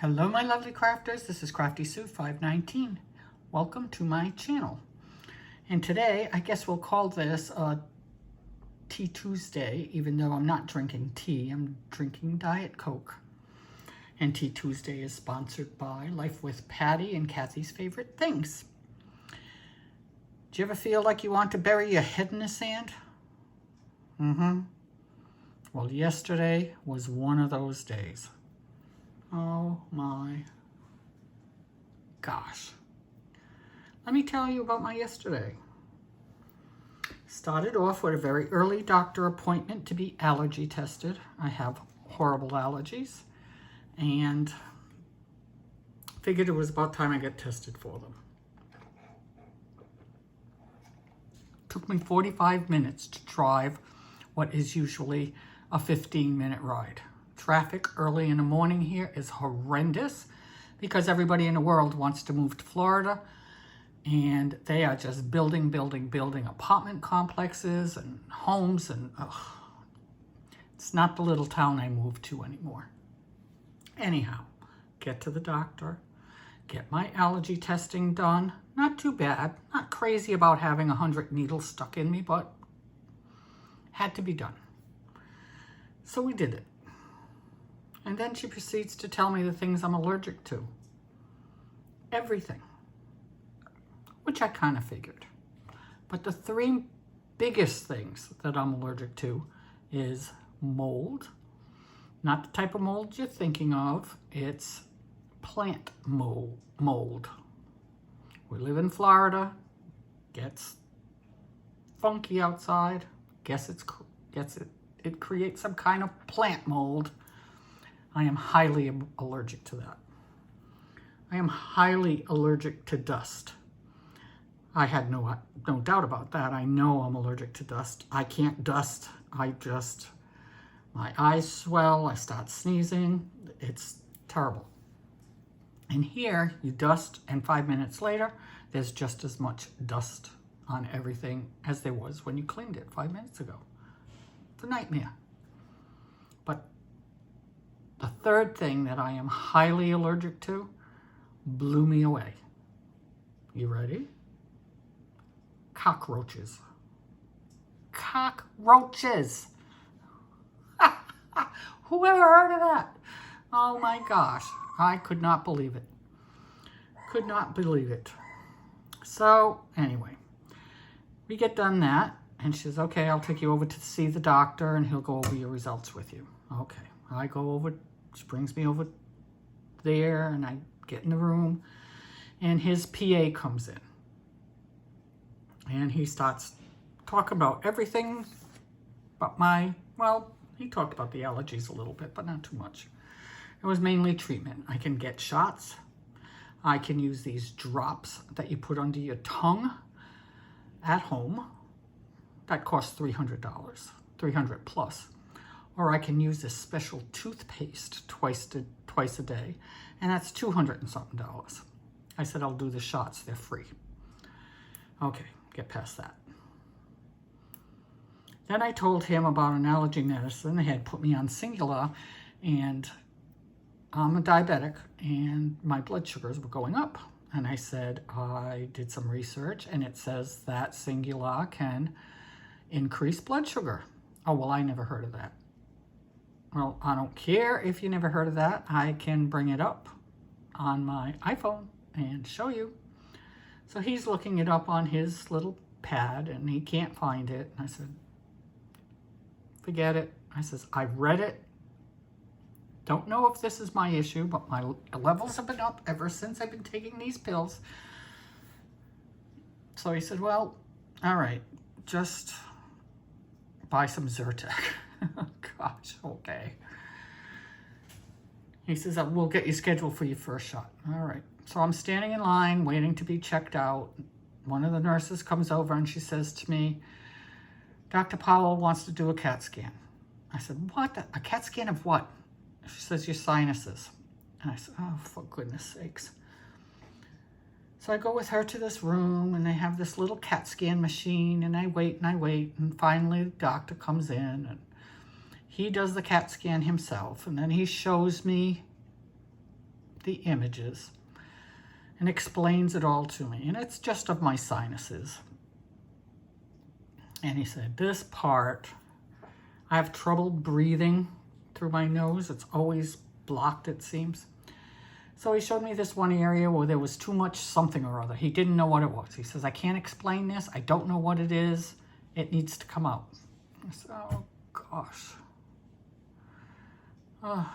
Hello my lovely crafters, this is Crafty Sue 519. Welcome to my channel. And today, I guess we'll call this Tea Tuesday, even though I'm not drinking tea, I'm drinking Diet Coke. And Tea Tuesday is sponsored by Life with Patti and Kathy's Favorite Things. Do you ever feel like you want to bury your head in the sand? Well, yesterday was one of those days. Oh my gosh. Let me tell you about my yesterday. Started off with a very early doctor appointment to be allergy tested. I have horrible allergies and figured it was about time I got tested for them. Took me 45 minutes to drive what is usually a 15-minute ride. Traffic early in the morning here is horrendous because everybody in the world wants to move to Florida and they are just building apartment complexes and homes, and it's not the little town I moved to anymore. Anyhow, get to the doctor, get my allergy testing done. Not too bad, not crazy about having 100 needles stuck in me, but had to be done. So we did it. And then she proceeds to tell me the things I'm allergic to. Everything. Which I kind of figured. But the three biggest things that I'm allergic to is mold. Not the type of mold you're thinking of. It's plant mold. We live in Florida. Gets funky outside. It creates some kind of plant mold. I am highly allergic to that. I am highly allergic to dust. I had no doubt about that. I know I'm allergic to dust. I can't dust. My eyes swell. I start sneezing. It's terrible. And here, you dust, and 5 minutes later, there's just as much dust on everything as there was when you cleaned it 5 minutes ago. It's a nightmare. But the third thing that I am highly allergic to blew me away. You ready? Cockroaches. Cockroaches! Who ever heard of that? Oh my gosh. I could not believe it. Could not believe it. So, anyway, we get done that, and she says, okay, I'll take you over to see the doctor, and he'll go over your results with you. Okay. I go over, she brings me over there, and I get in the room, and his PA comes in. And he starts talking about everything but he talked about the allergies a little bit, but not too much. It was mainly treatment. I can get shots. I can use these drops that you put under your tongue at home. That costs $300, $300 plus. Or I can use this special toothpaste twice a day, and that's $200 and something. I said, I'll do the shots, they're free. Okay, get past that. Then I told him about an allergy medicine. They had put me on Singular, and I'm a diabetic, and my blood sugars were going up. And I said, I did some research, and it says that Singular can increase blood sugar. Oh, well, I never heard of that. Well, I don't care if you never heard of that. I can bring it up on my iPhone and show you. So he's looking it up on his little pad, and he can't find it. And I said, forget it. I says, I read it. Don't know if this is my issue, but my levels have been up ever since I've been taking these pills. So he said, well, all right, just buy some Zyrtec. Gosh, okay. He says, we'll get you scheduled for your first shot. All right. So I'm standing in line, waiting to be checked out. One of the nurses comes over and she says to me, Dr. Powell wants to do a CAT scan. I said, what? A CAT scan of what? She says, your sinuses. And I said, oh, for goodness sakes. So I go with her to this room, and they have this little CAT scan machine, and I wait, and finally the doctor comes in, and he does the CAT scan himself, and then he shows me the images and explains it all to me. And it's just of my sinuses. And he said, this part, I have trouble breathing through my nose. It's always blocked, it seems. So he showed me this one area where there was too much something or other. He didn't know what it was. He says, I can't explain this. I don't know what it is. It needs to come out. I said, oh, gosh. I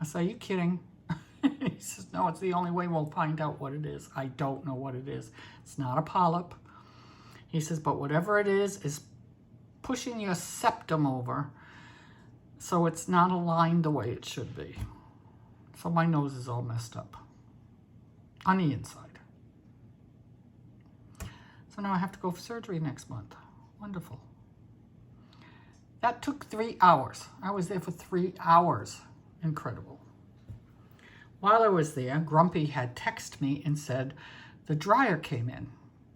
said, are you kidding? He says, no, it's the only way we'll find out what it is. I don't know what it is. It's not a polyp. He says, but whatever it is pushing your septum over so it's not aligned the way it should be. So my nose is all messed up on the inside. So now I have to go for surgery next month. Wonderful. That took 3 hours. I was there for 3 hours. Incredible. While I was there, Grumpy had texted me and said the dryer came in.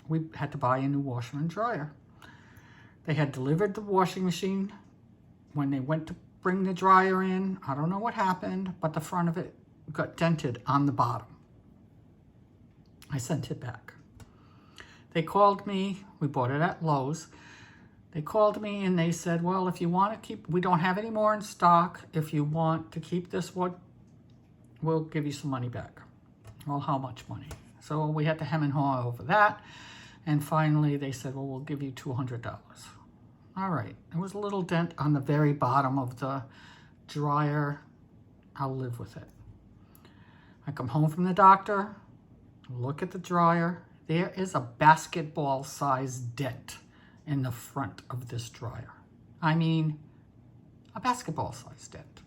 We had to buy a new washer and dryer. They had delivered the washing machine. When they went to bring the dryer in, I don't know what happened, but the front of it got dented on the bottom. I sent it back. They called me. We bought it at Lowe's. They called me and they said, well, if you want to keep, we don't have any more in stock. If you want to keep this one, we'll give you some money back. Well, how much money? So we had to hem and haw over that. And finally they said, well, we'll give you $200. All right. There was a little dent on the very bottom of the dryer. I'll live with it. I come home from the doctor, look at the dryer. There is a basketball-sized dent in the front of this dryer. I mean, a basketball-sized dent.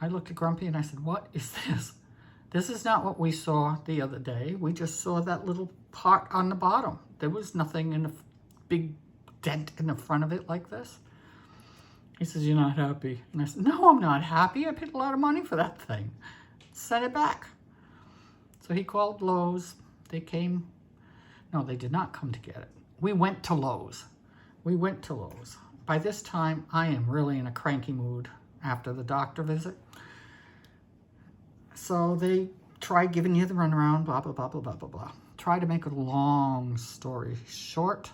I looked at Grumpy and I said, what is this? This is not what we saw the other day. We just saw that little part on the bottom. There was nothing in the big dent in the front of it like this. He says, you're not happy. And I said, no, I'm not happy. I paid a lot of money for that thing. Send it back. So he called Lowe's. They came. No, they did not come to get it. We went to Lowe's. By this time, I am really in a cranky mood after the doctor visit. So they tried giving you the runaround, blah, blah, blah, blah, blah, blah, blah. Try to make a long story short.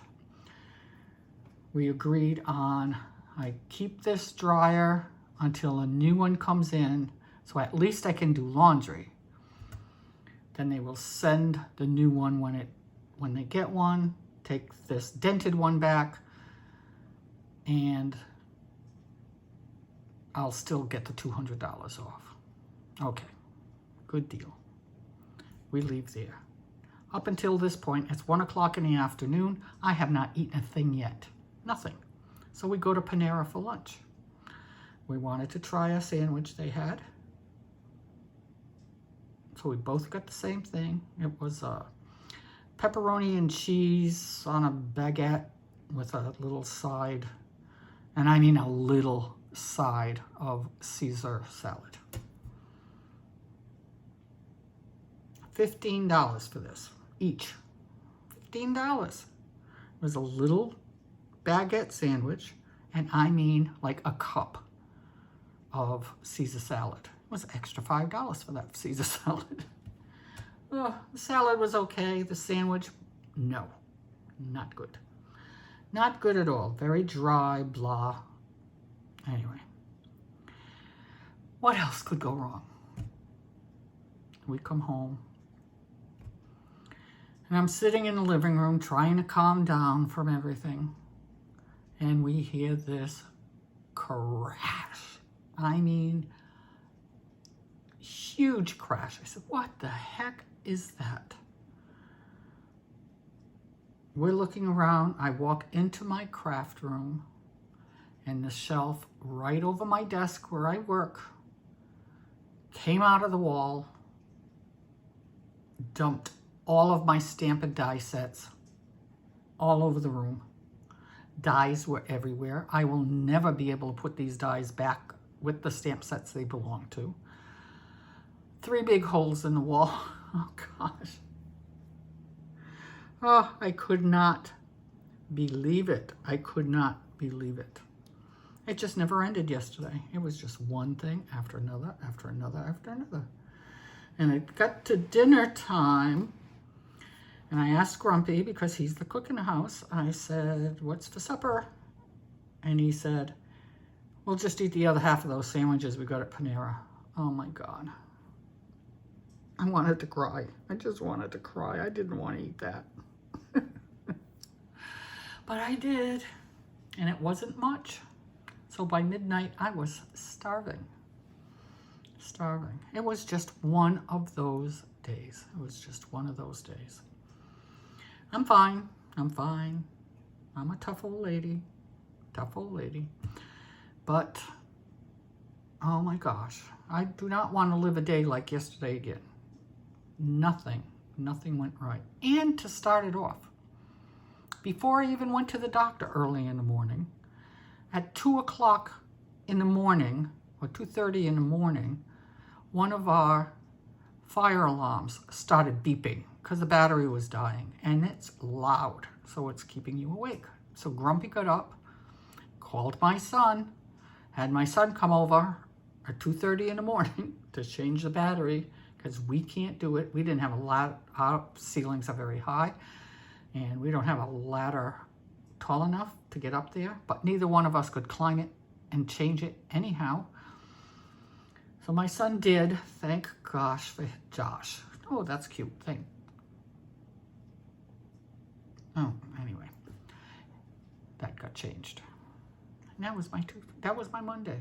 We agreed on, I keep this dryer until a new one comes in, so at least I can do laundry. Then they will send the new one when they get one, take this dented one back, and I'll still get the $200 off. Okay, good deal. We leave there. Up until this point, it's 1 o'clock in the afternoon. I have not eaten a thing yet. Nothing. So we go to Panera for lunch. We wanted to try a sandwich they had. So we both got the same thing. It was pepperoni and cheese on a baguette with a little side, and I mean a little side of Caesar salad. $15 for this, each. $15. It was a little baguette sandwich, and I mean like a cup of Caesar salad. It was extra $5 for that Caesar salad. Oh, the salad was okay. The sandwich, no, not good. Not good at all. Very dry, blah. Anyway, what else could go wrong? We come home, and I'm sitting in the living room trying to calm down from everything, and we hear this crash. I mean, huge crash. I said, what the heck is that? We're looking around. I walk into my craft room, and the shelf right over my desk where I work came out of the wall, dumped all of my stamp and die sets all over the room. Dies were everywhere. I will never be able to put these dies back with the stamp sets they belong to. 3 big holes in the wall. Oh, gosh. Oh, I could not believe it. I could not believe it. It just never ended yesterday. It was just one thing after another, after another, after another. And it got to dinner time, and I asked Grumpy, because he's the cook in the house, I said, what's for supper? And he said, we'll just eat the other half of those sandwiches we got at Panera. Oh my God. I wanted to cry. I just wanted to cry. I didn't want to eat that. But I did, and it wasn't much. So by midnight, I was starving. Starving. It was just one of those days. It was just one of those days. I'm fine. I'm fine. I'm a tough old lady. Tough old lady. But, oh my gosh, I do not want to live a day like yesterday again. Nothing went right. And to start it off, before I even went to the doctor early in the morning, at 2 o'clock in the morning, or 2:30 in the morning, one of our fire alarms started beeping because the battery was dying, and it's loud, so it's keeping you awake. So Grumpy got up, called my son, had my son come over at 2:30 in the morning to change the battery, because we can't do it. We didn't have a ladder. Our ceilings are very high, and we don't have a ladder tall enough to get up there, but neither one of us could climb it and change it anyhow. So my son did. Thank gosh for Josh. Oh, that's cute. Oh, anyway, that got changed. And that was my Monday.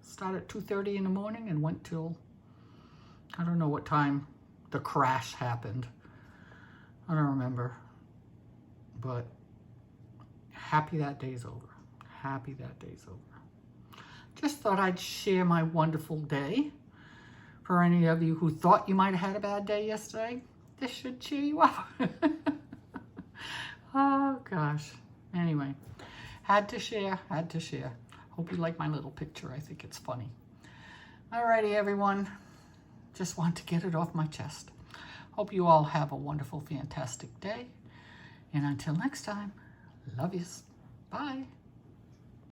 Started at 2:30 in the morning and went till, I don't know what time the crash happened. I don't remember. But happy that day's over. Happy that day's over. Just thought I'd share my wonderful day. For any of you who thought you might have had a bad day yesterday, this should cheer you up. Oh gosh. Anyway, had to share. Hope you like my little picture. I think it's funny. Alrighty, everyone. Just want to get it off my chest. Hope you all have a wonderful, fantastic day. And until next time, love yous. Bye.